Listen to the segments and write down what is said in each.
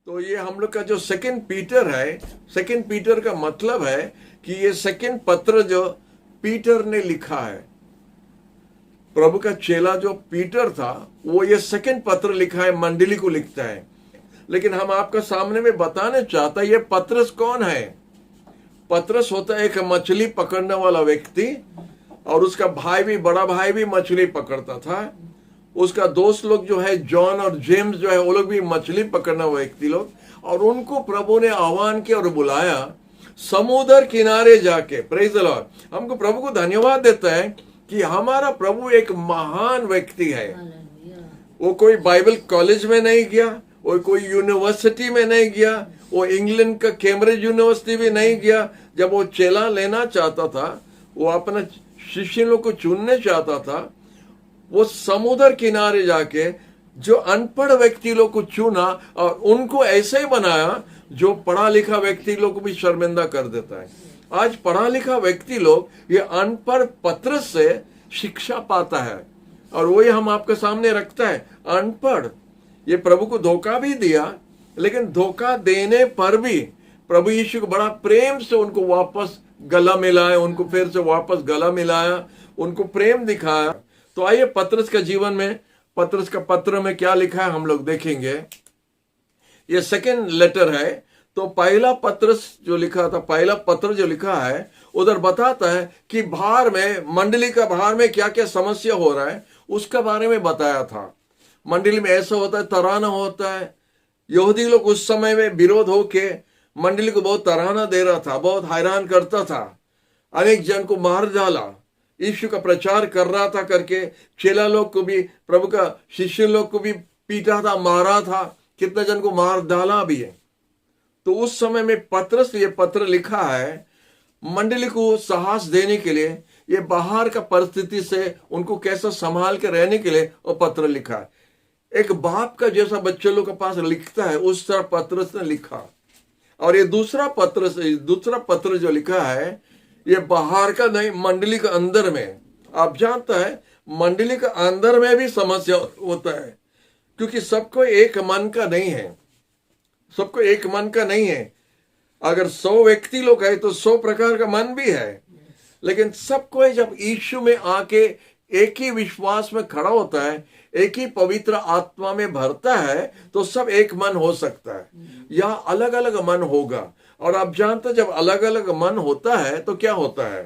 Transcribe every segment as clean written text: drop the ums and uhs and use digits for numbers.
तो ये हम लोग का जो सेकंड पीटर है, सेकंड पीटर का मतलब है कि ये सेकंड पत्र जो पीटर ने लिखा है, प्रभु का चेला जो पीटर था वो ये सेकंड पत्र लिखा है, मंडली को लिखता है। लेकिन हम आपका सामने में बताने चाहता है ये पत्रस कौन है। पत्रस होता है एक मछली पकड़ने वाला व्यक्ति, और उसका भाई भी, बड़ा भाई भी मछली पकड़ता था। उसका दोस्त लोग जो है जॉन और जेम्स जो है वो लोग भी मछली पकड़ने वाले व्यक्ति लोग, और उनको प्रभु ने आह्वान किया और बुलाया समुद्र किनारे जाके। Praise the Lord. हमको प्रभु को धन्यवाद देता है कि हमारा प्रभु एक महान व्यक्ति है। वो कोई बाइबल कॉलेज में नहीं गया, वो कोई यूनिवर्सिटी में नहीं गया, वो इंग्लैंड का कैम्ब्रिज यूनिवर्सिटी भी नहीं गया। जब वो चेला लेना चाहता था, वो अपना शिष्य लोग को चुनने चाहता था, वो समुद्र किनारे जाके जो अनपढ़ व्यक्ति लोग को चुना और उनको ऐसे ही बनाया जो पढ़ा लिखा व्यक्ति लोग को भी शर्मिंदा कर देता है। आज पढ़ा लिखा व्यक्ति लोग ये अनपढ़ पत्रस से शिक्षा पाता है, और वही हम आपके सामने रखता है। अनपढ़ ये प्रभु को धोखा भी दिया, लेकिन धोखा देने पर भी प्रभु यीशु को बड़ा प्रेम से उनको वापस गला मिलाया, उनको फिर से वापस गला मिलाया, उनको प्रेम दिखाया। तो आइए पत्रस का जीवन में, पत्रस का पत्र में क्या लिखा है हम लोग देखेंगे। ये सेकंड लेटर है। तो पहला पत्रस जो लिखा था, पहला पत्र जो लिखा है उधर बताता है कि बाहर में, मंडली का बाहर में क्या क्या समस्या हो रहा है उसका बारे में बताया था। मंडली में ऐसा होता है, तराना होता है। यहूदी लोग उस समय में विरोध होके मंडली को बहुत तराना दे रहा था, बहुत हैरान करता था, अनेक जन को मार डाला, यीशु का प्रचार कर रहा था करके चेला लोग को भी, प्रभु का शिष्य लोग को भी पीटा था, मारा था, कितने जन को मार डाला भी है। तो उस समय में पत्रस ये पत्र लिखा है मंडली को साहस देने के लिए, ये बाहर का परिस्थिति से उनको कैसा संभाल के रहने के लिए वो पत्र लिखा है। एक बाप का जैसा बच्चे लोग के पास लिखता है उस तरह पत्रस ने लिखा। और ये दूसरा पत्र जो लिखा है ये बाहर का नहीं, मंडली के अंदर में। आप जानता है मंडली के अंदर में भी समस्या होता है, क्योंकि सबको एक मन का नहीं है, सबको एक मन का नहीं है। अगर 100 व्यक्ति लोग है तो 100 प्रकार का मन भी है, लेकिन सबको जब यीशु में आके एक ही विश्वास में खड़ा होता है, एक ही पवित्र आत्मा में भरता है, तो सब एक मन हो सकता है। यहाँ अलग अलग मन होगा। और आप जानते हैं जब अलग अलग मन होता है तो क्या होता है,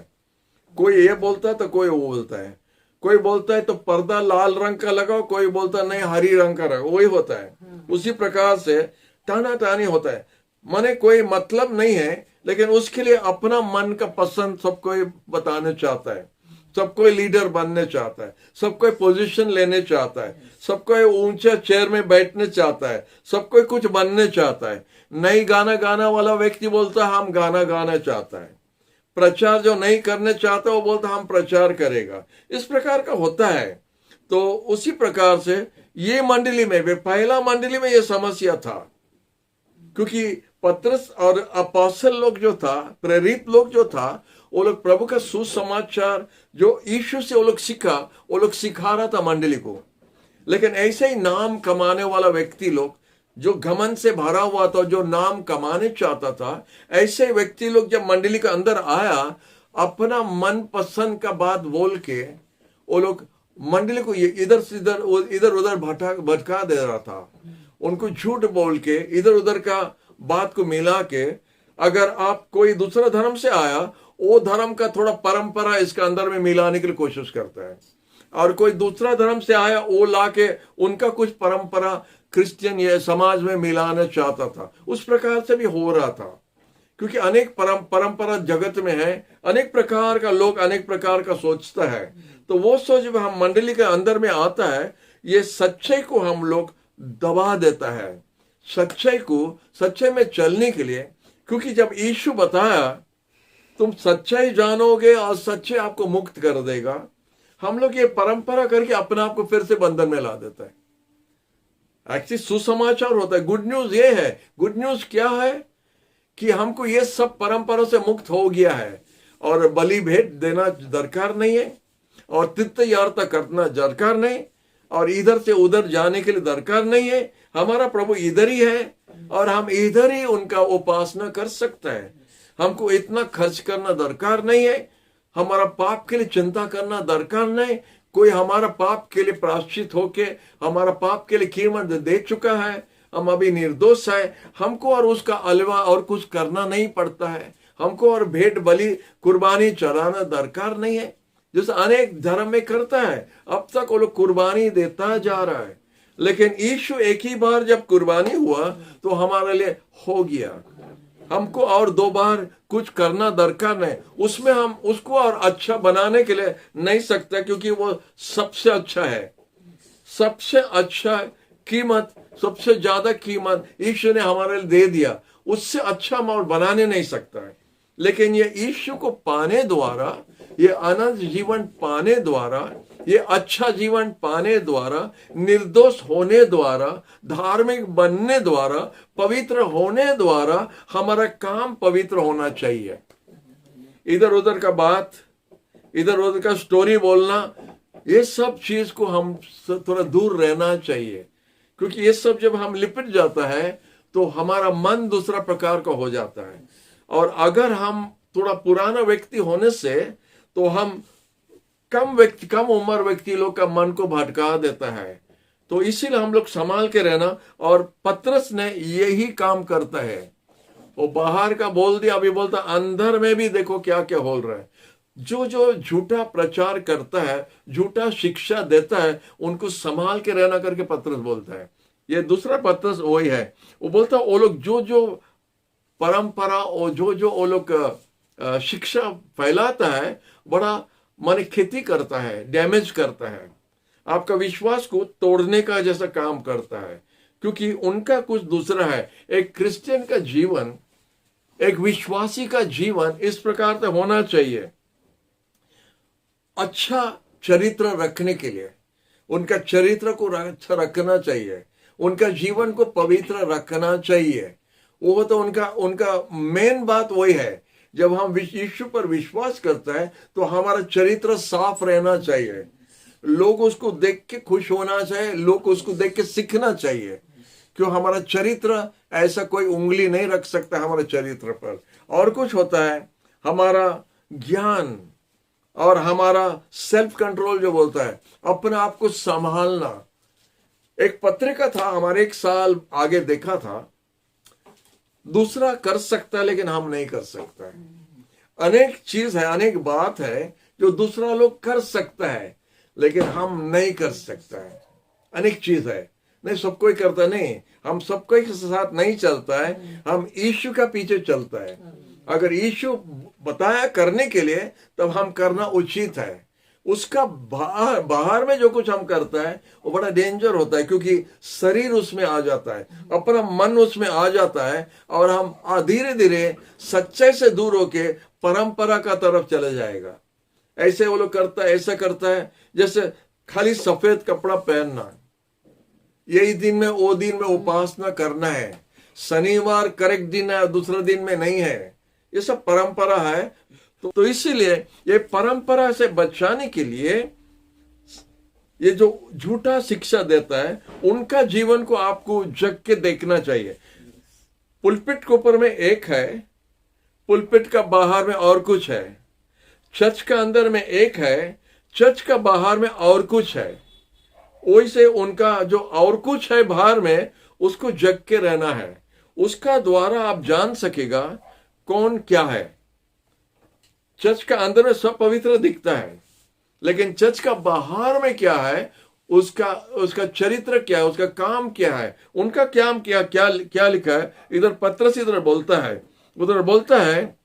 कोई ये बोलता है तो कोई वो बोलता है, कोई बोलता है तो पर्दा लाल रंग का लगाओ, कोई बोलता है नहीं हरी रंग का लगाओ, वही होता है। उसी प्रकार से टाना टानी होता है। मने कोई मतलब नहीं है, लेकिन उसके लिए अपना मन का पसंद सब कोई बताने चाहता है, सब कोई लीडर बनने चाहता है, सब कोई पोजीशन लेने चाहता है, सब कोई ऊंचा चेयर में बैठने चाहता है, सब कोई कुछ बनने चाहता है। नई गाना गाना वाला व्यक्ति बोलता है हम गाना गाना चाहता है, प्रचार जो नहीं करने चाहता वो बोलता हम प्रचार करेगा। इस प्रकार का होता है। तो उसी प्रकार से ये मंडली में भी, पहला मंडली में ये समस्या था, क्योंकि पत्रस और अपोस्तल लोग जो था, प्रेरित लोग जो था, वो लोग प्रभु का सुसमाचार जो यीशु से वो लोग सीखा, वो लोग सिखा रहा था मंडली को। लेकिन ऐसे ही नाम कमाने वाला व्यक्ति लोग जो घमंड से भरा हुआ था, जो नाम कमाने चाहता था, ऐसे व्यक्ति लोग जब मंडली के अंदर आया, अपना मन पसंद का बात बोल के वो लोग मंडली को इधर से इधर उधर भटका दे रहा था। उनको झूठ बोल के इधर उधर का बात को मिला के, अगर आप कोई दूसरा धर्म से आया, वो धर्म का थोड़ा परंपरा इसके अंदर में मिलाने के लिए कोशिश करता है, और कोई दूसरा धर्म से आया वो लाके उनका कुछ परंपरा क्रिश्चियन या समाज में मिलाना चाहता था। उस प्रकार से भी हो रहा था, क्योंकि अनेक परंपरा जगत में है, अनेक प्रकार का लोग अनेक प्रकार का सोचता है। तो वो सोच हम मंडली के अंदर में आता है, ये सच्चाई को हम लोग दबा देता है, सच्चाई में चलने के लिए। क्योंकि जब यीशु बताया तुम सच्चाई जानोगे और सच्चाई आपको मुक्त कर देगा, हम लोग ये परंपरा करके अपने आप को फिर से बंधन में ला देता है। एक्चुअली सुसमाचार होता है, गुड न्यूज ये है। गुड न्यूज क्या है कि हमको ये सब परंपरा से मुक्त हो गया है, और बलि भेंट देना दरकार नहीं है, और तीर्थ यात्रा करना दरकार नहीं, और इधर से उधर जाने के लिए दरकार नहीं है। हमारा प्रभु इधर ही है और हम इधर ही उनका उपासना कर सकते हैं। हमको इतना खर्च करना दरकार नहीं है, हमारा पाप के लिए चिंता करना दरकार नहीं। कोई हमारा पाप के लिए प्रायश्चित होके हमारा पाप के लिए कीमत दे चुका है, हम अभी निर्दोष है। हमको और उसका अलावा और कुछ करना नहीं पड़ता है, हमको और भेंट बलि कुर्बानी चढ़ाना दरकार नहीं है, जैसे अनेक धर्म में करता है। अब तक वो लोग कुर्बानी देता जा रहा है, लेकिन यीशु एक ही बार जब कुर्बानी हुआ तो हमारे लिए हो गया। हमको और 2 बार कुछ करना दरकार नहीं। उसमें हम उसको और अच्छा बनाने के लिए नहीं सकते, क्योंकि वो सबसे अच्छा है। सबसे अच्छा कीमत, सबसे ज्यादा कीमत यीशु ने हमारे लिए दे दिया, उससे अच्छा हम और बनाने नहीं सकता है। लेकिन ये यीशु को पाने द्वारा, ये अनंत जीवन पाने द्वारा, ये अच्छा जीवन पाने द्वारा, निर्दोष होने द्वारा, धार्मिक बनने द्वारा, पवित्र होने द्वारा हमारा काम पवित्र होना चाहिए। इधर उधर का बात, इधर उधर का स्टोरी बोलना, ये सब चीज को हम थोड़ा दूर रहना चाहिए, क्योंकि ये सब जब हम लिपट जाता है तो हमारा मन दूसरा प्रकार का हो जाता है। और अगर हम थोड़ा पुराना व्यक्ति होने से तो हम कम उम्र व्यक्ति लोग का मन को भटका देता है। तो इसीलिए हम लोग संभाल के रहना, और पतरस ने यही काम करता है। वो बाहर का बोल दिया, अभी बोलता अंदर में भी देखो क्या क्या बोल रहा है। जो झूठा प्रचार करता है, झूठा शिक्षा देता है, उनको संभाल के रहना करके पतरस बोलता है। ये दूसरा पतरस वही है। वो बोलता है वो लोग जो परंपरा और जो वो लोग शिक्षा फैलाता है, बड़ा माने खेती करता है, डैमेज करता है, आपका विश्वास को तोड़ने का जैसा काम करता है, क्योंकि उनका कुछ दूसरा है। एक क्रिश्चियन का जीवन, एक विश्वासी का जीवन इस प्रकार से होना चाहिए। अच्छा चरित्र रखने के लिए उनका चरित्र को अच्छा रखना चाहिए, उनका जीवन को पवित्र रखना चाहिए। वो तो उनका मेन बात वही है। जब हम यीशु पर विश्वास करते हैं तो हमारा चरित्र साफ रहना चाहिए, लोग उसको देख के खुश होना चाहिए, लोग उसको देख के सीखना चाहिए। क्यों हमारा चरित्र, ऐसा कोई उंगली नहीं रख सकता हमारे चरित्र पर। और कुछ होता है हमारा ज्ञान और हमारा सेल्फ कंट्रोल, जो बोलता है अपने आप को संभालना। एक पत्रिका था हमारे, 1 साल आगे देखा था, दूसरा कर सकता है लेकिन हम नहीं कर सकता है। अनेक चीज है, अनेक बात है जो दूसरा लोग कर सकता है लेकिन हम नहीं कर सकता है। अनेक चीज है, नहीं सब कोई करता नहीं, हम सब कोई के साथ नहीं चलता है, हम यीशु का पीछे चलता है। अगर यीशु बताया करने के लिए तब हम करना उचित है। उसका बाहर में जो कुछ हम करता है वो बड़ा डेंजर होता है, क्योंकि शरीर उसमें आ जाता है, अपना मन उसमें आ जाता है, और हम धीरे धीरे सच्चाई से दूर होके परंपरा का तरफ चले जाएगा। ऐसे वो लोग करता है, ऐसा करता है जैसे खाली सफेद कपड़ा पहनना, यही दिन में वो दिन में उपासना करना है, शनिवार करेक्ट दिन है, दूसरा दिन में नहीं है, ये सब परंपरा है। तो इसीलिए ये परंपरा से बचाने के लिए ये जो झूठा शिक्षा देता है, उनका जीवन को आपको जग के देखना चाहिए। पुलपिट के ऊपर में एक है, पुलपिट का बाहर में और कुछ है। चर्च का अंदर में एक है, चर्च का बाहर में और कुछ है। वैसे उनका जो और कुछ है बाहर में, उसको जग के रहना है। उसका द्वारा आप जान सकेगा कौन क्या है। चर्च का अंदर में सब पवित्र दिखता है, लेकिन चर्च का बाहर में क्या है, उसका चरित्र क्या है, उसका काम क्या है, उनका काम क्या लिखा है। इधर पतरस इधर बोलता है, उधर बोलता है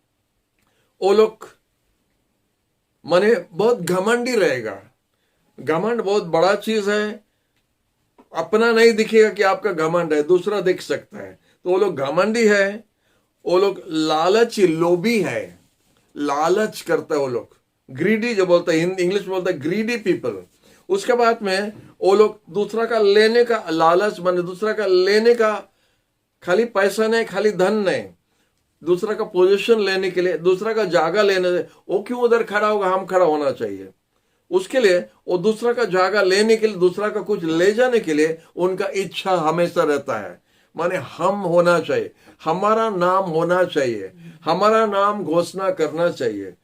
वो लोग माने बहुत घमंडी रहेगा। घमंड बहुत बड़ा चीज है। अपना नहीं दिखेगा कि आपका घमंड है, दूसरा दिख सकता है। तो वो लोग घमंडी है, वो लोग लालची, लोभी है, लालच करता है वो लोग। ग्रीडी जो बोलता है, इंग्लिश में बोलता है ग्रीडी पीपल। उसके बाद में वो लोग दूसरा का लेने का लालच, माने दूसरा का लेने का, खाली पैसा नहीं, खाली धन नहीं, दूसरा का पोजीशन लेने के लिए, दूसरा का जागा लेने से, वो क्यों उधर खड़ा होगा, हम खड़ा होना चाहिए। उसके लिए वो दूसरा का जगह लेने के लिए, दूसरा का कुछ ले जाने के लिए उनका इच्छा हमेशा रहता है। माने हम होना चाहिए, हमारा नाम होना चाहिए, हमारा नाम घोषणा करना चाहिए,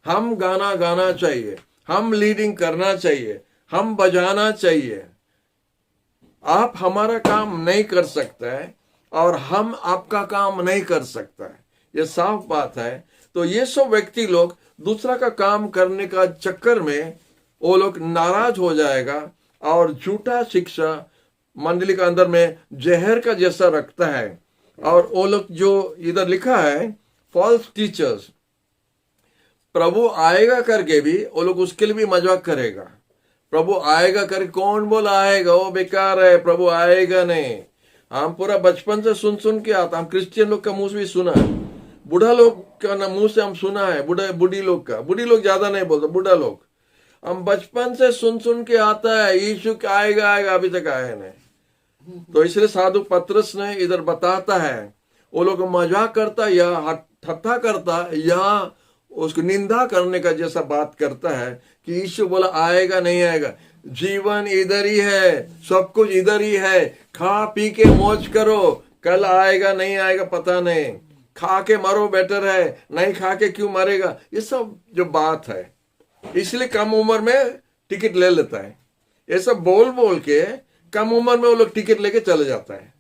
हम गाना गाना चाहिए, हम लीडिंग करना चाहिए, हम बजाना चाहिए। आप हमारा काम नहीं कर सकते हैं और हम आपका काम नहीं कर सकता है, ये साफ बात है। तो ये सब व्यक्ति लोग दूसरा का काम करने का चक्कर में वो लोग नाराज हो जाएगा और झूठा शिक्षा मंडली के अंदर में जहर का जैसा रखता है। और वो लोग जो इधर लिखा है फॉल्स टीचर्स, प्रभु आएगा करके भी वो लोग उसके लिए भी मजाक करेगा। प्रभु आएगा करके कौन बोला आएगा, वो बेकार है, प्रभु आएगा नहीं। हम पूरा बचपन से सुन सुन के आता, हम क्रिश्चियन लोग का मुंह से भी सुना है, बूढ़ा लोग का ना मुंह से हम सुना है, बूढ़ी लोग का, बूढ़ी लोग ज्यादा नहीं बोलते, बूढ़ा लोग हम बचपन से सुन सुन के आता है यीशु आएगा आएगा, अभी तक आया नहीं। तो इसलिए साधु पत्रस ने इधर बताता है, वो लोग मजाक करता या ठट्ठा करता या उसको निंदा करने का जैसा बात करता है कि यीशु बोला आएगा नहीं आएगा। जीवन इधर ही है, सब कुछ इधर ही है, खा पी के मौज करो, कल आएगा नहीं आएगा पता नहीं, खा के मरो बेटर है, नहीं खा के क्यों मरेगा, ये सब जो बात है। इसलिए कम उम्र में टिकट ले लेता है, ये सब बोल बोल के कम उम्र में वो लोग टिकट लेके चले जाता है,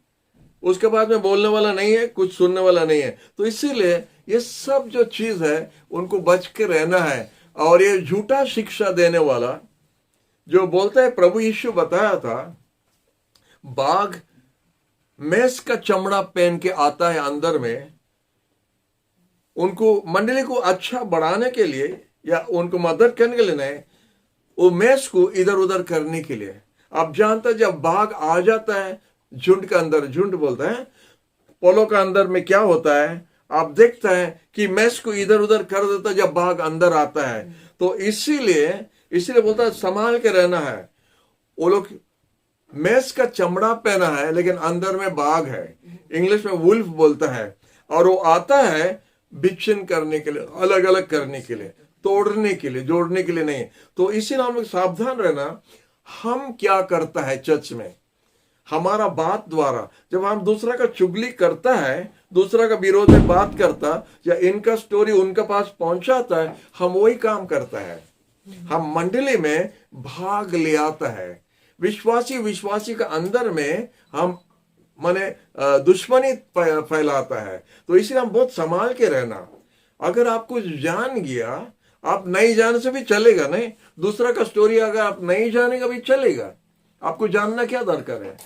उसके बाद में बोलने वाला नहीं है, कुछ सुनने वाला नहीं है। तो इसीलिए ये सब जो चीज है उनको बच के रहना है। और ये झूठा शिक्षा देने वाला जो बोलता है, प्रभु यीशु बताया था बाघ मेष का चमड़ा पहन के आता है अंदर में, उनको मंडली को अच्छा बढ़ाने के लिए या उनको मदद करने के लिए नहीं, वो मेष को इधर उधर करने के लिए। आप जानते हैं जब बाघ आ जाता है झुंड का अंदर, झुंड बोलते हैं पोलो का अंदर में क्या होता है, आप देखते हैं कि मेष को इधर उधर कर देता है जब बाघ अंदर आता है। तो इसीलिए बोलता है संभाल के रहना है। वो लोग मेष का चमड़ा पहना है लेकिन अंदर में बाघ है, इंग्लिश में वुल्फ बोलता है, और वो आता है विच्छिन्न करने के लिए, अलग अलग करने के लिए, तोड़ने के लिए, जोड़ने के लिए नहीं। तो इसीलिए हम लोग सावधान रहना, हम क्या करता है चर्च में, हमारा बात द्वारा जब हम दूसरा का चुगली करता है, दूसरा का विरोध में बात करता या इनका स्टोरी उनके पास पहुंचाता है, हम वही काम करता है, हम मंडली में भाग ले आता है। विश्वासी का अंदर में हम माने दुश्मनी फैलाता है। तो इसलिए हम बहुत संभाल के रहना। अगर आप कुछ जान गया, आप नहीं जाने से भी चलेगा, नहीं दूसरा का स्टोरी अगर आप नहीं जानेगा भी चलेगा, आपको जानना क्या दरकार है,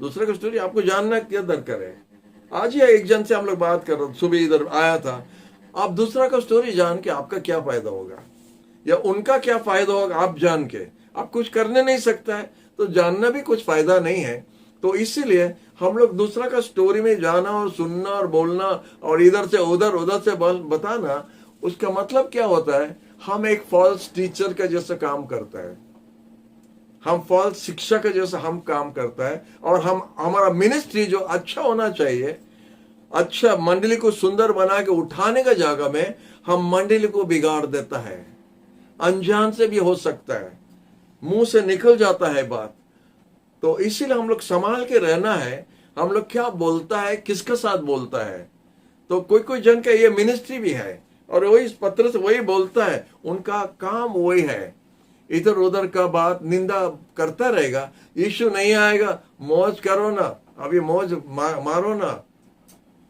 दूसरे का स्टोरी आपको जानना क्या दरकार है। आज ही एक जन से हम लोग बात कर रहे, सुबह इधर आया था, आप दूसरा का स्टोरी जान के आपका क्या फायदा होगा या उनका क्या फायदा होगा, आप जान के आप कुछ करने नहीं सकता है तो जानना भी कुछ फायदा नहीं है। तो इसीलिए हम लोग दूसरा का स्टोरी में जाना और सुनना और बोलना और इधर से उधर से बताना, उसका मतलब क्या होता है, हम एक फॉल्स टीचर का जैसा काम करता है, हम फॉल्स शिक्षा का जैसा हम काम करता है। और हमारा मिनिस्ट्री जो अच्छा होना चाहिए, अच्छा मंडली को सुंदर बना के उठाने का जगह में हम मंडली को बिगाड़ देता है। अनजान से भी हो सकता है, मुंह से निकल जाता है बात। तो इसीलिए हम लोग संभाल के रहना है, हम लोग क्या बोलता है, किसके साथ बोलता है। तो कोई जन का ये मिनिस्ट्री भी है और वही इस पत्र से वही बोलता है, उनका काम वही है, इधर उधर का बात निंदा करता रहेगा। यीशु नहीं आएगा, मौज करो ना, अभी मौज मारो ना,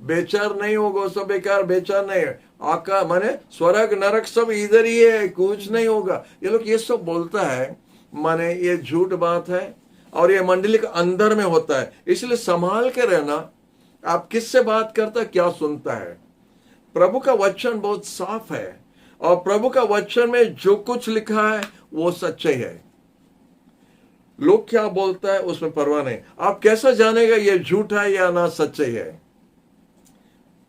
बेचार नहीं होगा, सब बेकार, बेचार नहीं है, आका माने स्वर्ग नरक सब इधर ही है, कुछ नहीं होगा। ये लोग ये सब बोलता है, माने ये झूठ बात है और ये मंडली के अंदर में होता है। इसलिए संभाल के रहना, आप किससे बात करता, क्या सुनता है। प्रभु का वचन बहुत साफ है और प्रभु का वचन में जो कुछ लिखा है वो सच्चाई है। लोग क्या बोलता है उसमें परवाह नहीं। आप कैसा जानेगा ये झूठ है या ना सच्चाई है,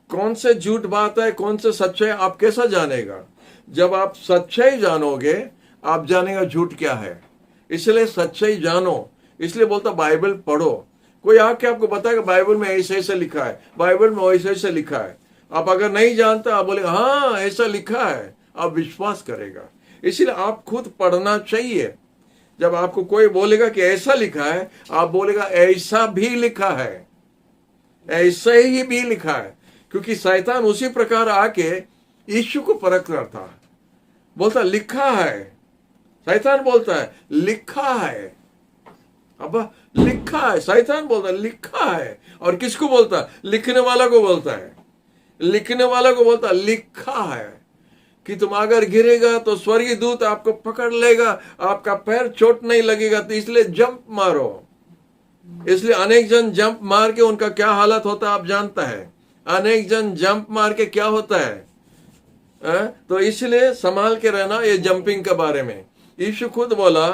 कौन से झूठ बात है, कौन से सच्चाई, आप कैसा जानेगा। जब आप सच्चाई जानोगे आप जानेगा झूठ क्या है। इसलिए सच्चाई जानो, इसलिए बोलता बाइबल पढ़ो। कोई आके आपको बताएगा बाइबल में ऐसे ऐसे लिखा है, बाइबल में ऐसे ऐसे लिखा है, आप अगर नहीं जानता आप बोले हाँ ऐसा लिखा है, आप विश्वास करेगा। इसलिए आप खुद पढ़ना चाहिए। जब आपको कोई बोलेगा कि ऐसा लिखा है, आप बोलेगा ऐसा भी लिखा है, ऐसे ही भी लिखा है। क्योंकि शैतान उसी प्रकार आके यीशु को परख रहा था, बोलता लिखा है। शैतान बोलता है लिखा है, अब लिखा है। शैतान बोलता है लिखा है। और किसको बोलता है? लिखने वाला को बोलता है। लिखने वाला को बोलता है लिखा है कि तुम अगर गिरेगा तो स्वर्गीय दूत आपको पकड़ लेगा, आपका पैर चोट नहीं लगेगा, तो इसलिए जंप मारो। इसलिए अनेक जन जंप मार के उनका क्या हालत होता है आप जानता है। अनेक जन जंप मार के क्या होता है? तो इसलिए संभाल के रहना ये जंपिंग के बारे में। यीशु खुद बोला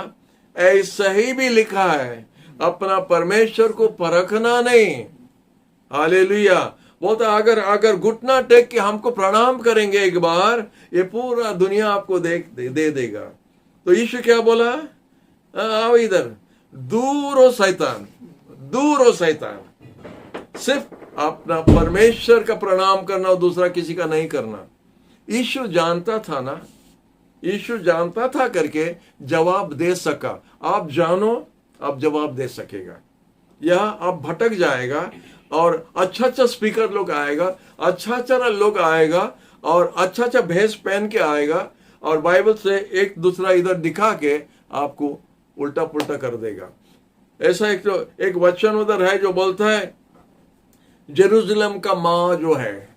ऐसा ही भी लिखा है, अपना परमेश्वर को परखना नहीं। हालेलुया। बोलता अगर घुटना टेक के हमको प्रणाम करेंगे एक बार, ये पूरा दुनिया आपको दे देगा। तो यीशु क्या बोला? आओ इधर, दूर हो शैतान, दूर हो शैतान। सिर्फ अपना परमेश्वर का प्रणाम करना और दूसरा किसी का नहीं करना। यीशु जानता था ना, यीशु जानता था करके जवाब दे सका। आप जानो, आप जवाब दे सकेगा। यह आप भटक जाएगा और अच्छा अच्छा स्पीकर लोग आएगा, अच्छा अच्छा लोग आएगा और अच्छा अच्छा भेष पहन के आएगा और बाइबल से एक दूसरा इधर दिखा के आपको उल्टा पुल्टा कर देगा। ऐसा एक वचन उधर है जो बोलता है जेरूशलेम का माँ जो है,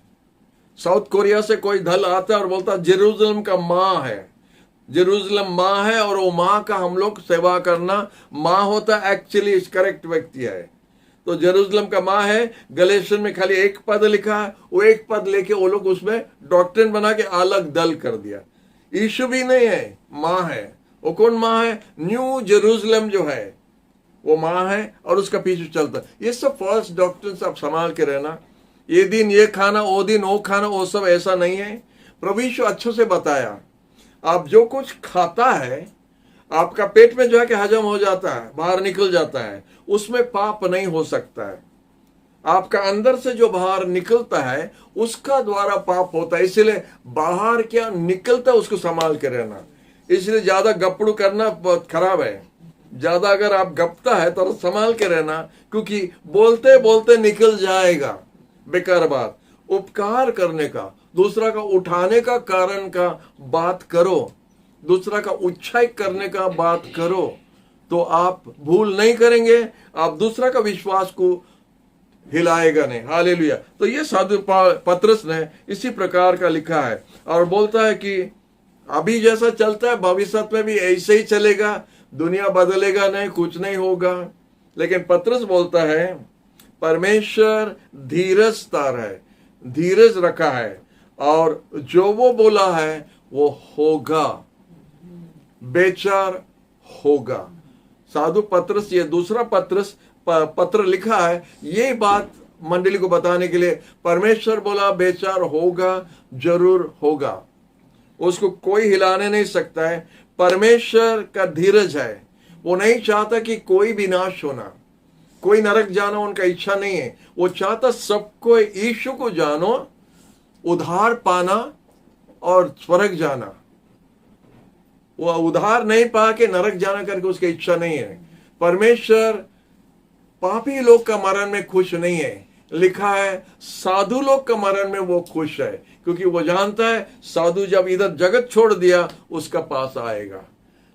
साउथ कोरिया से कोई दल आता है और बोलता है जेरूशलेम का माँ है, जेरूशलेम माँ है और वो माँ का हम लोग सेवा करना। माँ होता एक्चुअली करेक्ट व्यक्ति है, तो जेरूशलेम का माँ है। गलेशियन में खाली एक पद लिखा है, वो एक पद लेके वो लोग उसमें डॉक्ट्रिन बना के अलग दल कर दिया। यीशु भी नहीं है, माँ है। वो कौन माँ है? न्यू जेरूशलेम जो है वो माँ है और उसका पीछे चलता। ये सब फॉल्स डॉक्ट्रिन आप संभाल के रहना। ये दिन ये खाना, वो दिन वो खाना, वो सब ऐसा नहीं है। प्रभु यीशु अच्छे से बताया, आप जो कुछ खाता है आपका पेट में जो है कि हजम हो जाता है, बाहर निकल जाता है, उसमें पाप नहीं हो सकता है। आपका अंदर से जो बाहर निकलता है उसका द्वारा पाप होता है। इसलिए बाहर क्या निकलता है उसको संभाल के रहना। इसलिए ज्यादा गपड़ू करना बहुत खराब है। ज्यादा अगर आप गपता है तो संभाल के रहना, क्योंकि बोलते बोलते निकल जाएगा बेकार बात। उपकार करने का, दूसरा का उठाने का कारण का बात करो, दूसरा का उत्साह करने का बात करो, तो आप भूल नहीं करेंगे, आप दूसरा का विश्वास को हिलाएगा नहीं। हालेलुया। तो ये साधु पतरस ने इसी प्रकार का लिखा है और बोलता है कि अभी जैसा चलता है भविष्य में भी ऐसे ही चलेगा, दुनिया बदलेगा नहीं, कुछ नहीं होगा। लेकिन पतरस बोलता है परमेश्वर धीरज तार है, धीरज रखा है और जो वो बोला है वो होगा, बेचार होगा। साधु पतरस ये दूसरा पत्र लिखा है ये बात मंडली को बताने के लिए। परमेश्वर बोला बेचार होगा, जरूर होगा, उसको कोई हिलाने नहीं सकता है। परमेश्वर का धीरज है, वो नहीं चाहता कि कोई विनाश होना, कोई नरक जाना उनका इच्छा नहीं है। वो चाहता सबको यीशु को जानो, उद्धार पाना और स्वर्ग जाना। वो उद्धार नहीं पा के नरक जाना करके उसकी इच्छा नहीं है। परमेश्वर पापी लोग का मरण में खुश नहीं है। लिखा है साधु लोग का मरण में वो खुश है, क्योंकि वो जानता है साधु जब इधर जगत छोड़ दिया उसका पास आएगा,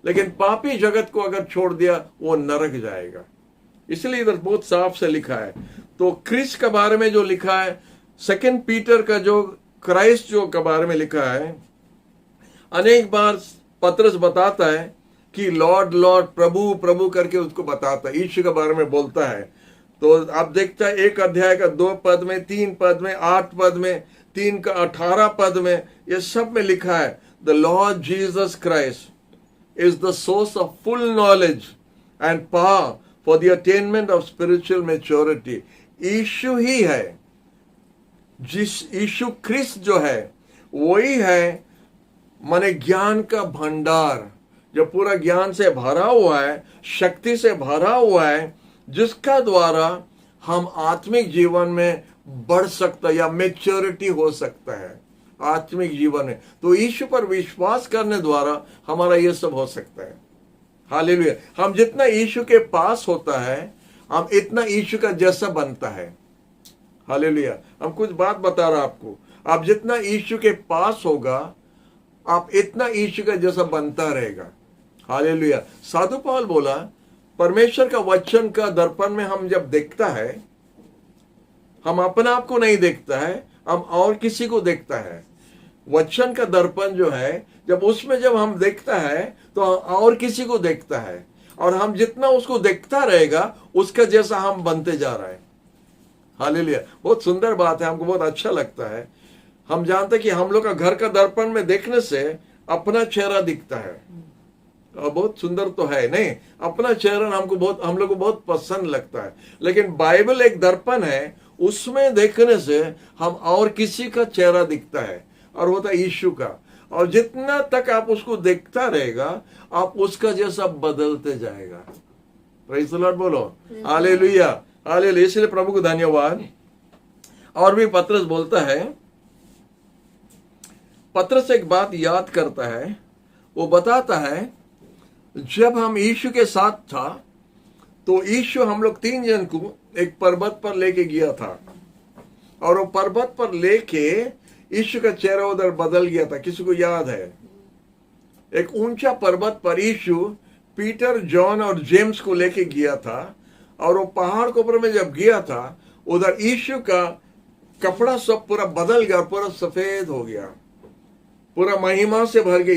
लेकिन पापी जगत को अगर छोड़ दिया वो नरक जाएगा। इसलिए इधर बहुत साफ से लिखा है। तो क्रिस के बारे में जो लिखा है, सेकंड पीटर का जो क्राइस्ट जो के बारे में लिखा है, अनेक बार पतरस बताता है कि लॉर्ड लॉर्ड, प्रभु प्रभु करके उसको बताता है, यीशु के बारे में बोलता है। तो आप देखता है 1 अध्याय का 2 पद में, 3 पद में, 8 पद में, 3 का 18 पद में, ये सब में लिखा है the Lord Jesus Christ is the source of full knowledge and power for the attainment of spiritual maturity. Yeshu ही है, जिस यीशु ख्रिस्त जो है वही है माने ज्ञान का भंडार, जो पूरा ज्ञान से भरा हुआ है, शक्ति से भरा हुआ है, जिसका द्वारा हम आत्मिक जीवन में बढ़ सकता है या मैच्योरिटी हो सकता है। आत्मिक जीवन है। तो यीशु पर विश्वास करने द्वारा हमारा ये सब हो सकता है। हालेलुया। हम जितना यीशु के पास होता है, हम इतना यीशु का जैसा बनता है। हालेलुया। हम कुछ बात बता रहा आपको, आप जितना यीशु के पास होगा, आप इतना यीशु का जैसा बनता रहेगा। हालेलुया। साधु पौल बोला, परमेश्वर का वचन का दर्पण में हम जब देखता है, हम अपना आप को नहीं देखता है, हम और किसी को देखता है। वचन का दर्पण जो है, जब हम देखता है तो और किसी को देखता है, और हम जितना उसको देखता रहेगा उसका जैसा हम बनते जा रहे हैं। हालेलुया। बहुत सुंदर बात है, हमको बहुत अच्छा लगता है। हम जानते हैं कि हम लोग का घर का दर्पण में देखने से अपना चेहरा दिखता है, और बहुत सुंदर तो है नहीं, अपना चेहरा हम लोग को बहुत पसंद लगता है। लेकिन बाइबल एक दर्पण है, उसमें देखने से हम और किसी का चेहरा दिखता है, और वो था यीशु का। और जितना तक आप उसको देखता रहेगा, आप उसका जैसा बदलते जाएगा। प्रेज़ द लॉर्ड बोलो, हालेलुया, हालेलुया। इसलिए प्रभु को धन्यवाद। और भी पत्रस बोलता है, पत्रस एक बात याद करता है, वो बताता है, जब हम यीशु के साथ था तो यीशु हम लोग 3 जन को एक पर्वत पर लेके गया था, और वो पर्वत पर लेके यीशु का चेहरा उधर बदल गया था। किसी को याद है? एक ऊंचा पर्वत पर यीशु पीटर, जॉन और जेम्स को लेके गया था, और वो पहाड़ के ऊपर में जब गया था, उधर यीशु का कपड़ा सब पूरा बदल गया, पूरा सफेद हो गया, पूरा महिमा से भर गया।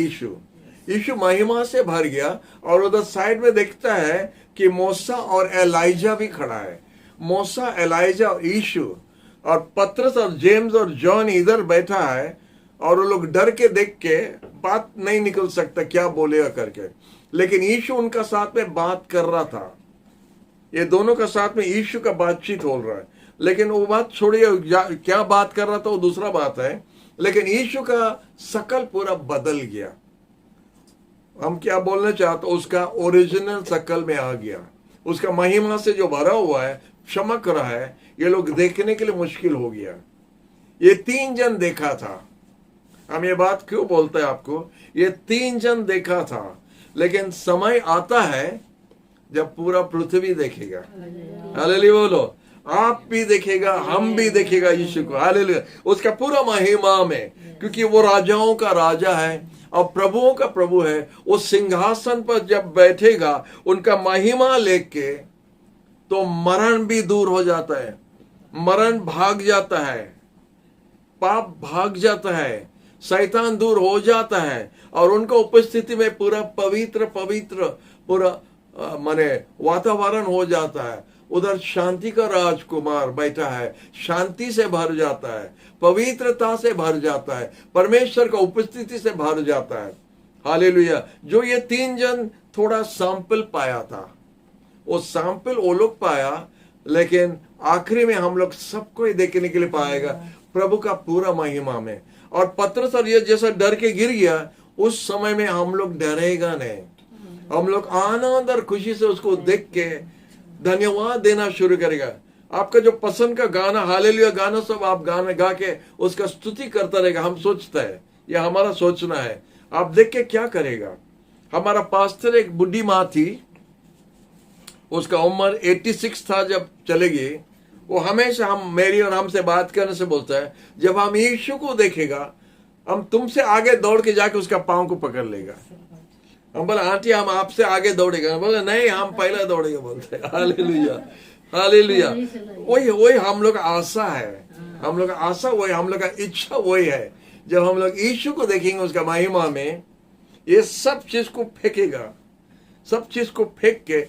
यीशु महिमा से भर गया, और उधर साइड में देखता है कि मूसा और एलाइजा भी खड़ा है। मूसा, एलाइजा और यीशु, और पतरस और जेम्स और जॉन इधर बैठा है, और वो लोग डर के देख के बात नहीं निकल सकता क्या बोलेगा करके। लेकिन यीशु उनका साथ में बात कर रहा था, ये दोनों का साथ में यीशु का बातचीत हो रहा है। लेकिन वो बात छोड़िए, क्या बात कर रहा था वो दूसरा बात है, लेकिन यीशु का शकल पूरा बदल गया। हम क्या बोलना चाहते, उसका ओरिजिनल शकल में आ गया, उसका महिमा से जो भरा हुआ है, चमक रहा है, ये लोग देखने के लिए मुश्किल हो गया। ये 3 जन देखा था। हम ये बात क्यों बोलते हैं आपको, ये 3 जन देखा था, लेकिन समय आता है जब पूरा पृथ्वी देखेगा। हालेलुया बोलो, आप भी देखेगा, हम भी देखेगा यीशु को। हालेलुया। उसका पूरा महिमा में, क्योंकि वो राजाओं का राजा है और प्रभुओं का प्रभु है। वो सिंहासन पर जब बैठेगा, उनका महिमा लेके, तो मरण भी दूर हो जाता है, मरण भाग जाता है, पाप भाग जाता है, शैतान दूर हो जाता है, और उनका उपस्थिति में पूरा पवित्र पवित्र पूरा माने वातावरण हो जाता है। उधर शांति का राजकुमार बैठा है, शांति से भर जाता है, पवित्रता से भर जाता है, परमेश्वर का उपस्थिति से भर जाता है। हालेलुया। जो ये 3 जन थोड़ा सैंपल पाया था, वो सैंपल वो लोग पाया, लेकिन आखिरी में हम लोग सबको ही देखने के लिए पाएगा प्रभु का पूरा महिमा में। और पतरस और ये जैसा डर के गिर गया, उस समय में हम लोग डरेगा नहीं, हम लोग आनंद और खुशी से उसको देख के धन्यवाद देना शुरू करेगा। आपका जो पसंद का गाना, हालेलुया गाना, सब आप गाना गा के उसका स्तुति करता रहेगा। हम सोचते हैं, यह हमारा सोचना है, आप देख के क्या करेगा। हमारा पास्टर एक बुढ़ी माँ थी, उसका उम्र 86 था जब चलेगी। वो हमेशा मेरी और हमसे बात करने से बोलता है, जब हम यीशु को देखेगा, हम तुमसे आगे दौड़ के जाके उसका पांव को पकड़ लेगा। हम बोले, आंटी हम आपसे आगे दौड़ेगा। बोले नहीं, हम पहले दौड़ेगा, बोलते हैं। Hallelujah, hallelujah. वही हम लोग का आशा है, हम लोग का आशा वही, हम लोग का इच्छा वही है। जब हम लोग यीशु को देखेंगे उसका महिमा में, ये सब चीज को फेंकेगा, सब चीज को फेंक के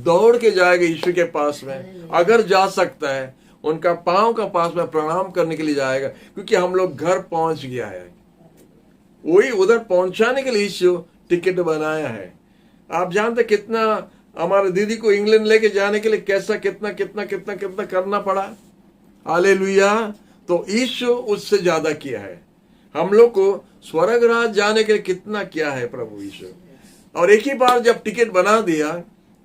दौड़ के जाएगा यीशु के पास में। अगर जा सकता है, उनका पांव का पास में प्रणाम करने के लिए जाएगा, क्योंकि हम लोग घर पहुंच गया है। वही उधर पहुंचाने के लिए यीशु टिकट बनाया है। आप जानते कितना हमारे दीदी को इंग्लैंड लेके जाने के लिए कैसा कितना कितना कितना कितना करना पड़ा। हालेलुया। तो यीशु उससे ज्यादा किया है। हम लोग को स्वर्ग राज जाने के लिए कितना किया है प्रभु यीशु। और एक ही बार जब टिकट बना दिया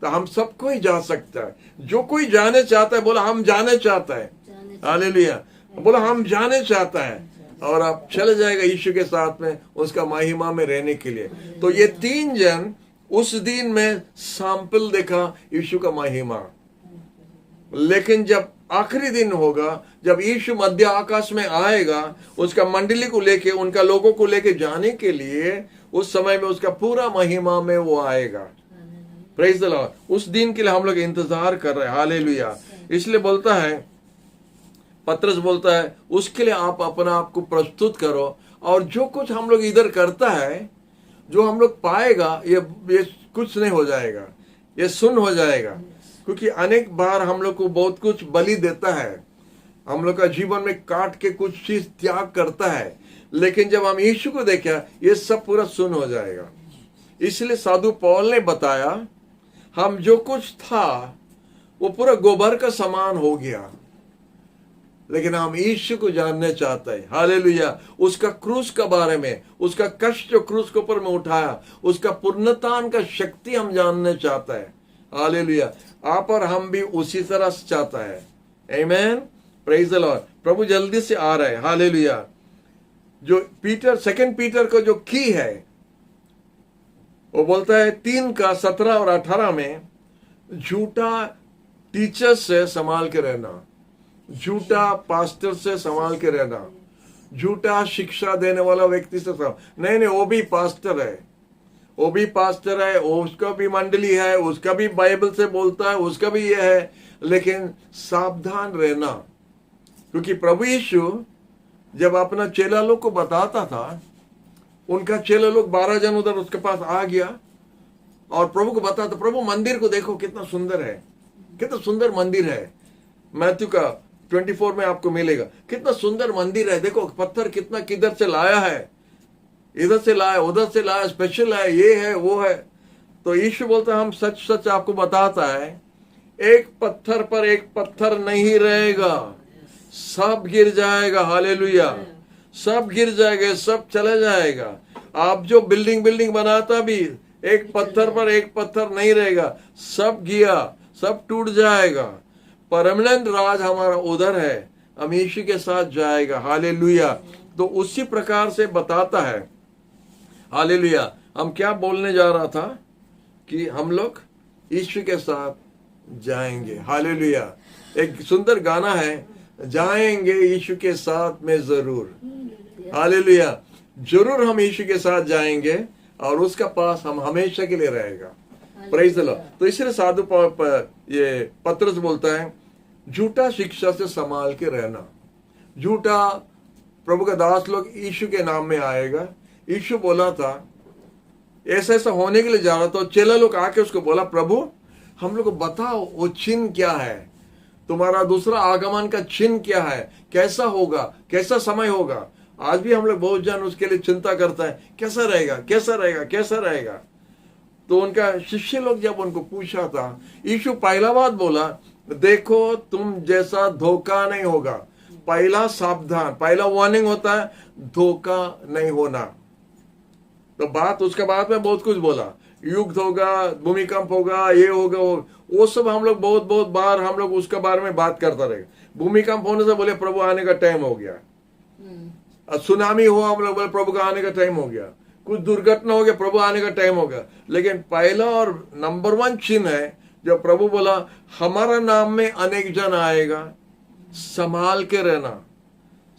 तो हम सबको ही जा सकता है। जो कोई जाने चाहता है, बोला हम जाने चाहता है। हालेलुया। बोला हम जाने चाहता है। और आप चले जाएगा यीशु के साथ में उसका महिमा में रहने के लिए। तो ये 3 जन उस दिन में सैंपल देखा यीशु का महिमा। लेकिन जब आखिरी दिन होगा, जब यीशु मध्य आकाश में आएगा उसका मंडली को लेके, उनका लोगों को लेके जाने के लिए, उस समय में उसका पूरा महिमा में वो आएगा। Praise the Lord. उस दिन के लिए हम लोग इंतजार कर रहे हैं। हालेलुया। इसलिए बोलता है, पत्रस बोलता है, उसके लिए आप अपना आप को प्रस्तुत करो। और जो कुछ हम लोग इधर करता है, जो हम लोग पाएगा, ये कुछ नहीं हो जाएगा, ये सुन हो जाएगा। क्योंकि अनेक बार हम लोग को बहुत कुछ बलि देता है, हम लोग का जीवन में काट के कुछ चीज त्याग करता है, लेकिन जब हम यीशु को देखा, ये सब पूरा सुन हो जाएगा। इसलिए साधु पौल ने बताया, हम जो कुछ था वो पूरा गोबर का समान हो गया, लेकिन हम यीशु को जानने चाहते हैं। हालेलुया। उसका क्रूस के बारे में, उसका कष्ट जो क्रूस के ऊपर में उठाया, उसका पुनरुत्थान का शक्ति हम जानने चाहते हैं। हालेलुया। आप और हम भी उसी तरह से चाहता है। आमेन। Praise the Lord. प्रभु जल्दी से आ रहा है। हालेलुया। जो पीटर, 2 पीटर का जो की है, वो बोलता है 3 का 17 और 18 में, झूठा टीचर से संभाल के रहना, झूठा पास्टर से संभाल के रहना, झूठा शिक्षा देने वाला व्यक्ति से नहीं, वो भी पास्टर है, वो भी पास्टर है, उसका भी मंडली है, उसका भी बाइबल से बोलता है, उसका भी ये है, लेकिन सावधान रहना। क्योंकि प्रभु यीशु जब अपना चेला लोग को बताता था, उनका चेला लोग 12 जन उधर उसके पास आ गया और प्रभु को बताता, प्रभु मंदिर को देखो कितना सुंदर है, कितना सुंदर मंदिर है। मैथ्यू का 24 में आपको मिलेगा, कितना सुंदर मंदिर है, देखो पत्थर कितना किधर से लाया है, इधर से लाया, उधर से लाया, स्पेशल है, ये है, वो है। तो यीशु बोलता है, हम सच सच आपको बताता है, एक पत्थर पर एक पत्थर नहीं रहेगा, सब गिर जाएगा। हालेलुया। सब गिर जाएगा, सब चला जाएगा। आप जो बिल्डिंग बनाता भी, एक पत्थर पर एक पत्थर नहीं रहेगा, सब गिया, सब टूट जाएगा। परमानेंट राज हमारा उधर है, हम यीशु के साथ जाएगा। हालेलुया। तो उसी प्रकार से बताता है। हालेलुया। हम क्या बोलने जा रहा था कि हम लोग यीशु के साथ जाएंगे। हालेलुया। एक सुंदर गाना है, जाएंगे यीशु के साथ में जरूर। हालेलुया। जरूर हम यीशु के साथ जाएंगे और उसका पास हम हमेशा के लिए रहेगा। Praise the Lord. तो इसलिए साधु ये पत्रस बोलता है, झूठा शिक्षा से संभाल के रहना। झूठा प्रभु का दास लोग यीशु के नाम में आएगा। यीशु बोला था, ऐसा ऐसा होने के लिए जा रहा था। चेला लोग आके उसको बोला, प्रभु हम लोग को बताओ वो चिन्ह क्या है, तुम्हारा दूसरा आगमन का चिन्ह क्या है, कैसा होगा, कैसा समय होगा। आज भी हम लोग बहुत जन उसके लिए चिंता करता है, कैसा रहेगा, कैसा रहेगा, कैसा रहेगा। तो उनका शिष्य लोग जब उनको पूछा था, यीशु पहला बात बोला, देखो तुम जैसा धोखा नहीं होगा। पहला सावधान, पहला वार्निंग होता है, धोखा नहीं होना। तो बात उसके बाद में बहुत कुछ बोला, युद्ध होगा, भूमिकंप होगा, ये होगा, वो सब हम लोग बहुत बहुत बार हम लोग उसके बारे में बात करता रहेगा। भूमिकंप होने से बोले प्रभु आने का टाइम हो गया, सुनामी हुआ, हम लोग बोले प्रभु का आने का टाइम हो गया, कुछ दुर्घटना हो गया, प्रभु आने का टाइम हो गया। लेकिन पहला और नंबर 1 चिन्ह है, जब प्रभु बोला हमारा नाम में अनेक जन आएगा, संभाल के रहना,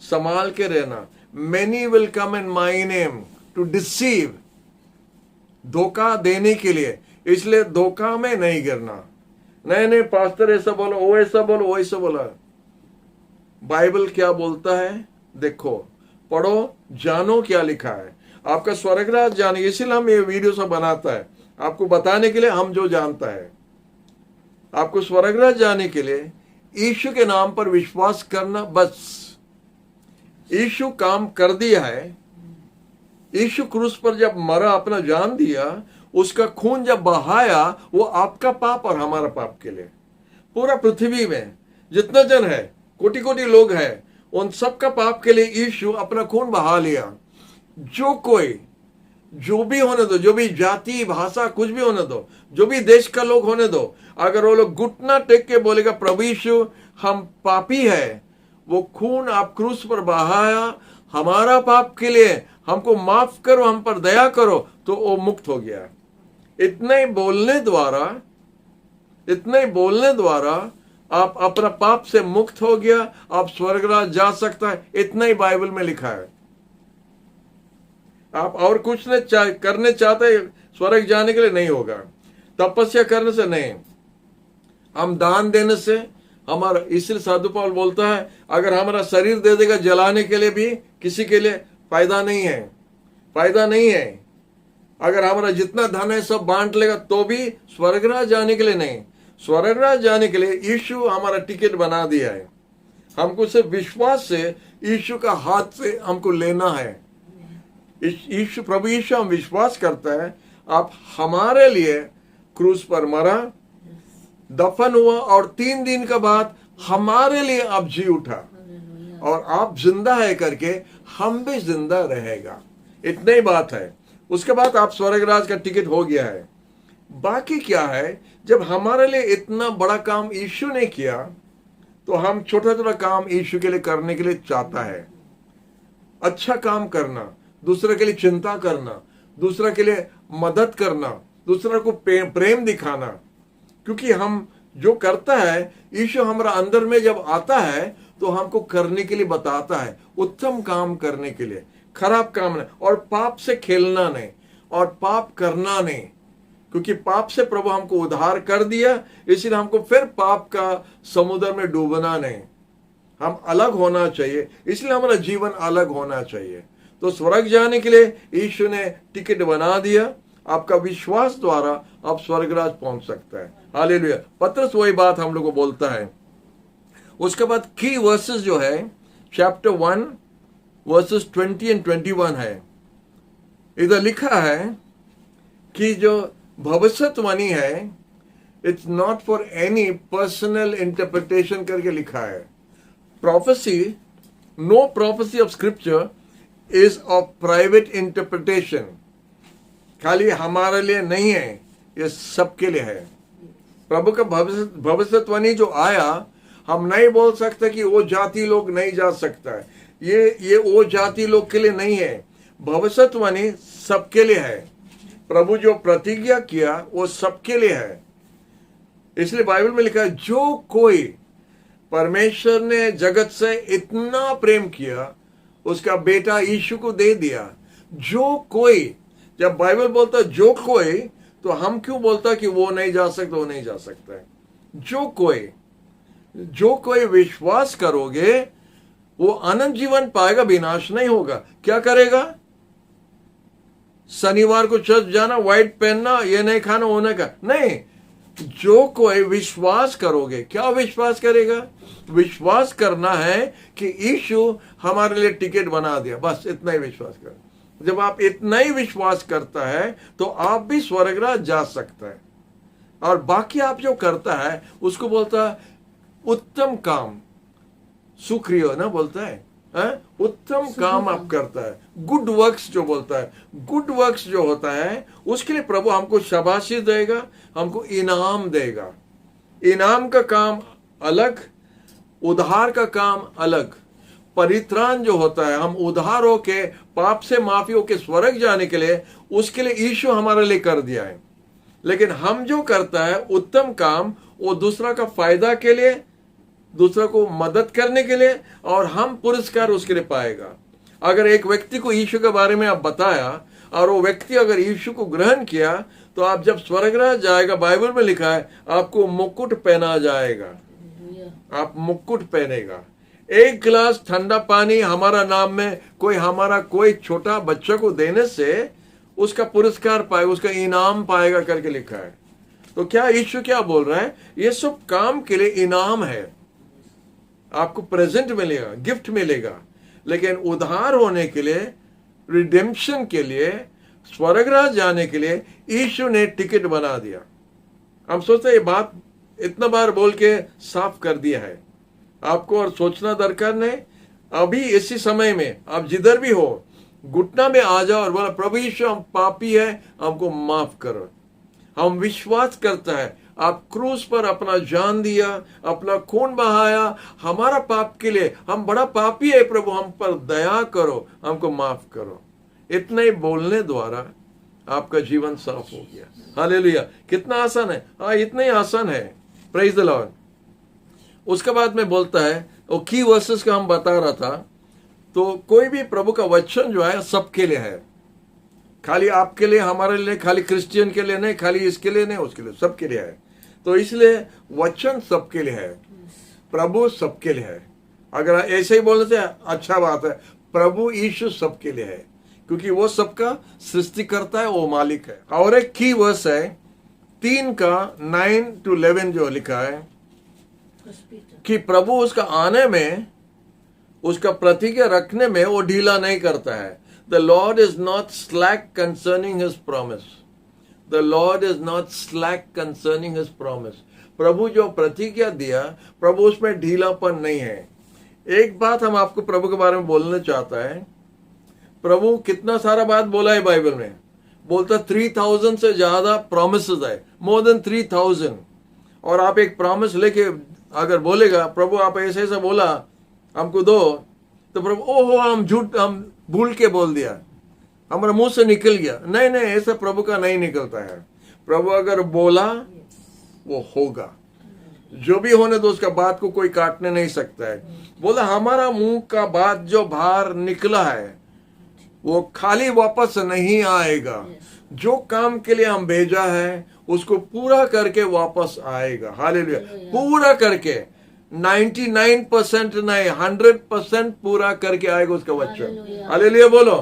संभाल के रहना। Many will come in my name to deceive, धोखा देने के लिए। इसलिए धोखा में नहीं गिरना। नहीं पास्टर ऐसा बोलो, वो ऐसा बोलो, वो ऐसा बोला। बाइबल क्या बोलता है देखो, पढ़ो, जानो क्या लिखा है। आपका स्वर्गराज जाने, इसीलिए हम ये वीडियो सब बनाता है, आपको बताने के लिए हम जो जानता है। आपको स्वर्गराज जाने के लिए यीशु के नाम पर विश्वास करना, बस। यीशु काम कर दिया है। यीशु क्रूस पर जब मरा, अपना जान दिया, उसका खून जब बहाया, वो आपका पाप और हमारा पाप के लिए। पूरा पृथ्वी में जितना जन है, कोटि कोटि लोग हैं, उन सबका पाप के लिए यीशु अपना खून बहा लिया। जो कोई, जो भी होने दो, जो भी जाति भाषा कुछ भी होने दो, जो भी देश का लोग होने दो, अगर वो लोग घुटना टेक के बोलेगा प्रभु यीशु हम पापी है, वो खून आप क्रूस पर बहाया हमारा पाप के लिए, हमको माफ करो, हम पर दया करो, तो वो मुक्त हो गया। इतने ही बोलने द्वारा आप अपना पाप से मुक्त हो गया, आप स्वर्गराज जा सकता है। इतना ही बाइबल में लिखा है। आप और कुछ नहीं करने चाहते स्वर्ग जाने के लिए, नहीं होगा। तपस्या करने से नहीं, हम दान देने से हमारा, इसलिए साधु पौल बोलता है अगर हमारा शरीर दे देगा जलाने के लिए भी किसी के लिए फायदा नहीं है। अगर हमारा जितना धन है सब बांट लेगा तो भी स्वर्गराज जाने के लिए नहीं। स्वर्गराज जाने के लिए यीशु हमारा टिकट बना दिया है। हमको सिर्फ विश्वास से यीशु का हाथ से हमको लेना है। प्रभु यीशु हम विश्वास करता है आप हमारे लिए क्रूस पर मरा, दफन हुआ और 3 दिन के बाद हमारे लिए आप जी उठा और आप जिंदा है करके हम भी जिंदा रहेगा। इतनी ही बात है। उसके बाद आप स्वर्गराज का टिकट हो गया है। बाकी क्या है, जब हमारे लिए इतना बड़ा काम यीशु ने किया तो हम छोटा छोटा काम यीशु के लिए करने के लिए चाहता है। अच्छा काम करना, दूसरे के लिए चिंता करना, दूसरे के लिए मदद करना, दूसरे को प्रेम दिखाना। क्योंकि हम जो करता है यीशु हमारा अंदर में जब आता है तो हमको करने के लिए बताता है, उत्तम काम करने के लिए, खराब काम नहीं, और पाप से खेलना नहीं और पाप करना नहीं। क्योंकि पाप से प्रभु हमको उद्धार कर दिया, इसलिए हमको फिर पाप का समुद्र में डूबना नहीं। हम अलग होना चाहिए, इसलिए हमारा जीवन अलग होना चाहिए। तो स्वर्ग जाने के लिए यीशु ने टिकट बना दिया। आपका विश्वास द्वारा आप स्वर्गराज पहुंच सकता है। हालेलुया। पत्रस वही बात हम लोग को बोलता है। उसके बाद की वर्सेस जो है चैप्टर 1 वर्सेस 20 और 21 है। इधर लिखा है कि जो भविष्यवाणी है it's not for any personal interpretation करके लिखा है। Prophecy, no prophecy of scripture is of private interpretation. खाली हमारे लिए नहीं है, ये सबके लिए है। प्रभु का भविष्यवाणी जो आया, हम नहीं बोल सकते कि वो जाति लोग नहीं जा सकता है, ये वो जाति लोग के लिए नहीं है। भविष्यवाणी सबके लिए है। प्रभु जो प्रतिज्ञा किया वो सबके लिए है। इसलिए बाइबल में लिखा है जो कोई, परमेश्वर ने जगत से इतना प्रेम किया उसका बेटा यीशु को दे दिया। जो कोई, जब बाइबल बोलता है जो कोई, तो हम क्यों बोलता कि वो नहीं जा सकता, वो नहीं जा सकता है। जो कोई विश्वास करोगे वो अनंत जीवन पाएगा, विनाश नहीं होगा। क्या करेगा? शनिवार को चर्च जाना, व्हाइट पहनना, ये नहीं खाना, वो नहीं नहीं। जो कोई विश्वास करोगे, क्या विश्वास करेगा? विश्वास करना है कि यीशु हमारे लिए टिकट बना दिया, बस इतना ही विश्वास कर। जब आप इतना ही विश्वास करता है तो आप भी स्वर्गराज जा सकता है। और बाकी आप जो करता है उसको बोलता है उत्तम काम, सुक्रिय ना बोलता है, उत्तम काम आप करता है। गुड वर्क्स जो बोलता है, गुड वर्क्स जो होता है उसके लिए प्रभु हमको शाबाशी देगा, हमको इनाम देगा। इनाम का काम अलग, उद्धार का काम अलग। परित्राण जो होता है, हम उद्धार होके, पाप से माफी होके स्वर्ग जाने के लिए, उसके लिए यीशु हमारे लिए कर दिया है। लेकिन हम जो करता है उत्तम काम, वो दूसरा का फायदा के लिए, दूसरा को मदद करने के लिए, और हम पुरस्कार उसके लिए पाएगा। अगर एक व्यक्ति को यीशु के बारे में आप बताया और वो व्यक्ति अगर यीशु को ग्रहण किया, तो आप जब स्वर्गराज जाएगा, बाइबल में लिखा है आपको मुकुट पहना जाएगा, आप मुकुट पहनेगा। एक गिलास ठंडा पानी हमारा नाम में कोई छोटा बच्चा को देने से उसका पुरस्कार पाएगा, उसका इनाम पाएगा करके लिखा है। तो क्या यीशु क्या बोल रहा है? ये सब काम के लिए इनाम है, आपको प्रेजेंट मिलेगा, गिफ्ट मिलेगा। लेकिन उद्धार होने के लिए, रिडेम्पशन के लिए, स्वर्गराज जाने के लिए यीशु ने टिकट बना दिया। हम सोचते हैं ये बात इतना बार बोल के साफ कर दिया है, आपको और सोचना दरकार नहीं। अभी इसी समय में आप जिधर भी हो, घुटना में आ जाओ और बोला प्रभु यीशु हम पापी है, हमको माफ करो। हम विश्वास करता है आप क्रूस पर अपना जान दिया, अपना खून बहाया हमारा पाप के लिए। हम बड़ा पापी है प्रभु, हम पर दया करो, हमको माफ करो। इतने ही बोलने द्वारा आपका जीवन साफ हो गया। हालेलुया। कितना आसान है। हाँ, इतना ही आसान है। Praise the Lord. उसके बाद में बोलता है, वो की वर्सेस का हम बता रहा था, तो कोई भी प्रभु का वचन जो है सबके लिए है, खाली आपके लिए, हमारे लिए, खाली क्रिश्चियन के लिए नहीं, खाली इसके लिए नहीं, उसके लिए, सबके लिए है। तो इसलिए वचन सबके लिए है, प्रभु सबके लिए है। अगर ऐसे ही बोलने से अच्छा बात है, प्रभु यीशु सबके लिए है, क्योंकि वो सबका सृष्टि करता है, वो मालिक है। और एक की वर्स है 3:9-11 जो लिखा है कि प्रभु उसका आने में, उसका प्रतिज्ञा रखने में वो ढीला नहीं करता है। The Lord is not slack concerning his promise. The Lord is not slack concerning his promise. प्रभु जो प्रतिज्ञा दिया, प्रभु उसमें ढीलापन नहीं है। एक बात हम आपको प्रभु के बारे में बोलना चाहता है। प्रभु कितना सारा बात बोला है बाइबल में, बोलता 3000 से ज्यादा प्रोमिसेस है, मोर देन 3000। और आप एक प्रॉमिस लेके अगर बोलेगा, प्रभु आप ऐसे ऐसा बोला हमको दो, तो प्रभु ओहो हम झूठ, हम भूल के बोल दिया, हमारे मुंह से निकल गया। नहीं नहीं, ऐसा प्रभु का नहीं निकलता है। प्रभु अगर बोला वो होगा, जो भी होने दो, उसका बात को कोई काटने नहीं सकता है। बोला हमारा मुंह का बात जो बाहर निकला है वो खाली वापस नहीं आएगा। जो काम के लिए हम भेजा है उसको पूरा करके वापस आएगा। हालेलुया। पूरा करके 99% नहीं, 100% पूरा करके आएगा उसका वचन। हालेलुया बोलो।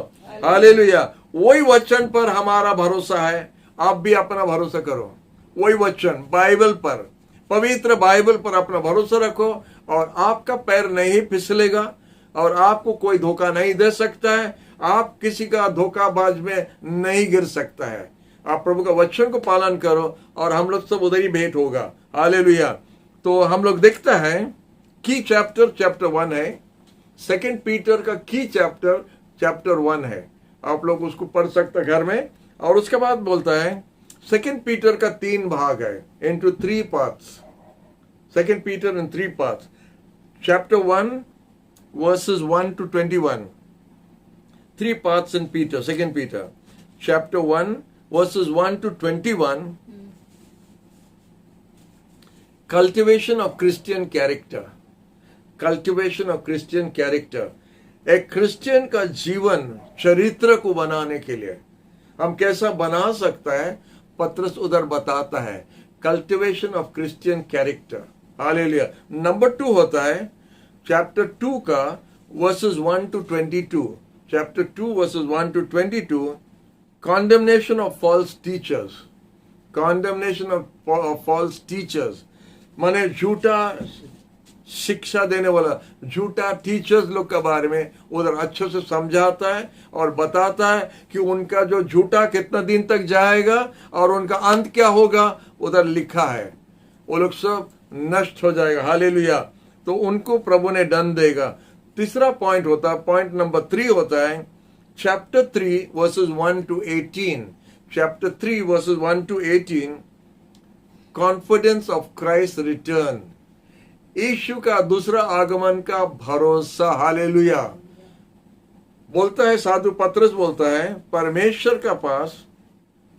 हालेलुया। वही वचन पर हमारा भरोसा है। आप भी अपना भरोसा करो वही वचन, बाइबल पर, पवित्र बाइबल पर अपना भरोसा रखो, और आपका पैर नहीं फिसलेगा, और आपको कोई धोखा नहीं दे सकता है। आप किसी का धोखाबाज में नहीं गिर सकता है। आप प्रभु का वचन को पालन करो, और हम लोग सब उधर ही भेंट होगा। हालेलुया। तो हम लोग देखता है की चैप्टर 1 है, 2 पीटर का की चैप्टर 1 है। आप लोग उसको पढ़ सकते हैं घर में। और उसके बाद बोलता है 2 पीटर का 3 भाग है, into 3 parts। 2 Peter in 3 parts। Chapter 1 verses 1 to 21। 3 parts in Peter, 2 Peter। Chapter 1 verses 1 to 21। Cultivation of Christian character। Cultivation of Christian character। एक क्रिश्चियन का जीवन चरित्र को बनाने के लिए हम कैसा बना सकता है, पत्रस उधर बताता है। Cultivation of Christian character. Hallelujah. Number 2 होता है चैप्टर 2 का verses 1 to 22। Chapter 2 verses 1 to 22। Condemnation of false teachers. Condemnation of false teachers माने झूठा शिक्षा देने वाला, झूठा टीचर्स लोग के बारे में उधर अच्छे से समझाता है और बताता है कि उनका जो झूठा कितना दिन तक जाएगा और उनका अंत क्या होगा, उधर लिखा है। वो लोग सब नष्ट हो जाएगा। हालेलुया। तो उनको प्रभु ने दंड देगा। तीसरा पॉइंट होता है, पॉइंट नंबर 3 होता है chapter 3 verses 1 to 18। Chapter 3 verses 1 to 18। Confidence of Christ return. Yeshu का दूसरा आगमन का भरोसा। हालेलुया। बोलता है साधु पत्रस बोलता है, परमेश्वर का पास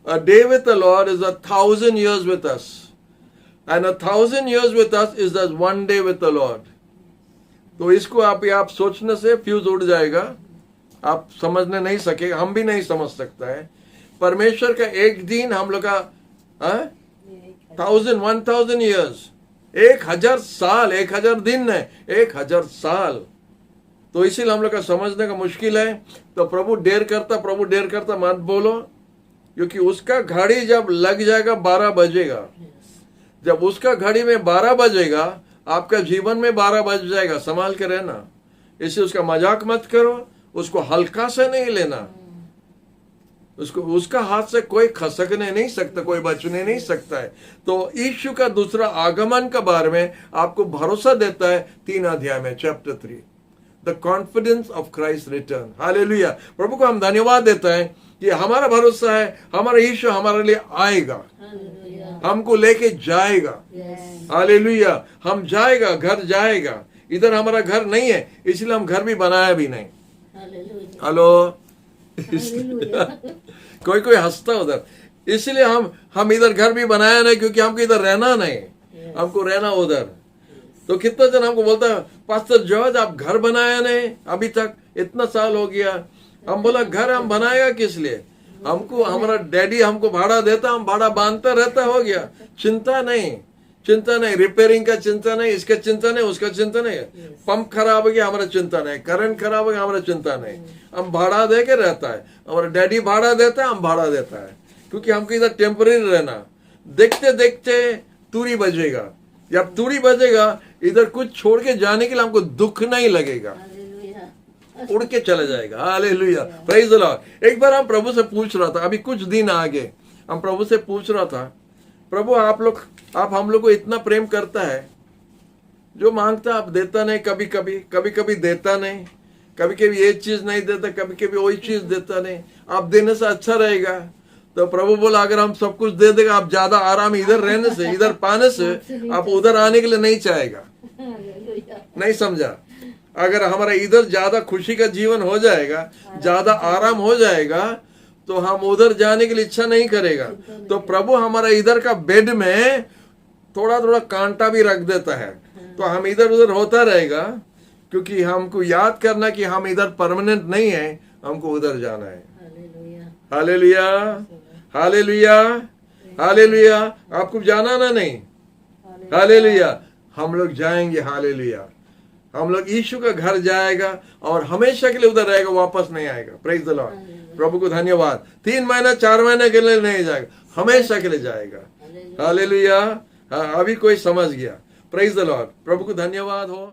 a day with the Lord is 1,000 years with us, and 1,000 years with us is as one day with the Lord। तो इसको आप सोचने से फ्यूज उड़ जाएगा, आप समझने नहीं सके, हम भी नहीं समझ सकता है। परमेश्वर का एक दिन हम लोग का 1,000 years, 1000 साल, 1000 दिन है, 1000 साल। तो इसीलिए हम लोग का समझने का मुश्किल है। तो प्रभु देर करता मत बोलो, क्योंकि उसका घड़ी जब लग जाएगा 12 बजेगा। जब उसका घड़ी में 12 बजेगा, आपका जीवन में 12 बज जाएगा। संभाल के रहना। इसलिए उसका मजाक मत करो, उसको हल्का से नहीं लेना। उसका हाथ से कोई खसकने नहीं सकता, कोई बचने नहीं सकता है। तो यीशु का दूसरा आगमन के बारे में आपको भरोसा देता है 3 अध्याय में, chapter 3, the confidence of Christ return. Hallelujah. प्रभु को हम धन्यवाद देता है कि हमारा भरोसा है, हमारा यीशु हमारे लिए आएगा। हमको लेके जाएगा। हालेलुया। हम जाएगा, घर जाएगा। इधर हमारा घर नहीं है, इसलिए हम घर भी बनाया भी नहीं। हेलो। कोई कोई हंसता उधर, इसलिए हम इधर घर भी बनाया नहीं, क्योंकि हमको इधर रहना नहीं, हमको रहना उधर। तो कितना जन हमको बोलता है, पास्टर जॉर्ज आप घर बनाया नहीं अभी तक, इतना साल हो गया। हम बोला घर हम बनाएगा किस लिए? हमको हमारा डैडी हमको भाड़ा देता, हम भाड़ा बांधता रहता, हो गया। चिंता नहीं, चिंता नहीं, रिपेयरिंग का चिंता नहीं, इसका चिंता नहीं, उसका चिंता नहीं। पंप खराब हो गया हमारा चिंता नहीं, करंट खराब हो गया हमारा चिंता नहीं। हम भाड़ा दे के रहता है, हमारा डैडी भाड़ा देता है, हम भाड़ा देता है, क्योंकि हमको इधर टेम्पररी रहना। देखते देखते तुरी बजेगा, जब तुरी बजेगा इधर कुछ छोड़ के जाने के लिए हमको दुख नहीं लगेगा, उड़ के चला जाएगा। Hallelujah, praise the Lord. एक बार हम प्रभु से पूछ रहा था, अभी कुछ दिन आगे हम प्रभु से पूछ रहा था, प्रभु आप हम लोग को इतना प्रेम करता है, जो मांगता आप देता नहीं, कभी कभी देता नहीं, कभी कभी ये चीज नहीं देता, कभी कभी वही चीज देता नहीं, आप देने से अच्छा रहेगा। तो प्रभु बोला अगर हम सब कुछ दे देगा, आप ज्यादा आराम इधर रहने से, इधर पाने से आप उधर आने के लिए नहीं चाहेगा। नहीं समझा? अगर हमारा इधर ज्यादा खुशी का जीवन हो जाएगा, ज्यादा आराम हो जाएगा, तो हम उधर जाने के लिए इच्छा नहीं करेगा। तो प्रभु हमारा इधर का बेड में थोड़ा थोड़ा कांटा भी रख देता है, तो हम इधर उधर होता रहेगा, क्योंकि हमको याद करना कि हम इधर परमानेंट नहीं है, हमको उधर जाना है। Hallelujah, hallelujah, hallelujah. आपको जाना ना नहीं? हालेलुया। हम लोग जाएंगे। हालेलुया। हम लोग यीशु का घर जाएगा और हमेशा के लिए उधर रहेगा, वापस नहीं आएगा। Praise the Lord. प्रभु को धन्यवाद। 3 महीना 4 महीने के लिए नहीं जाएगा, हमेशा के लिए जाएगा। हालेलुया। हाँ, अभी कोई समझ गया। Praise the Lord. प्रभु को धन्यवाद हो।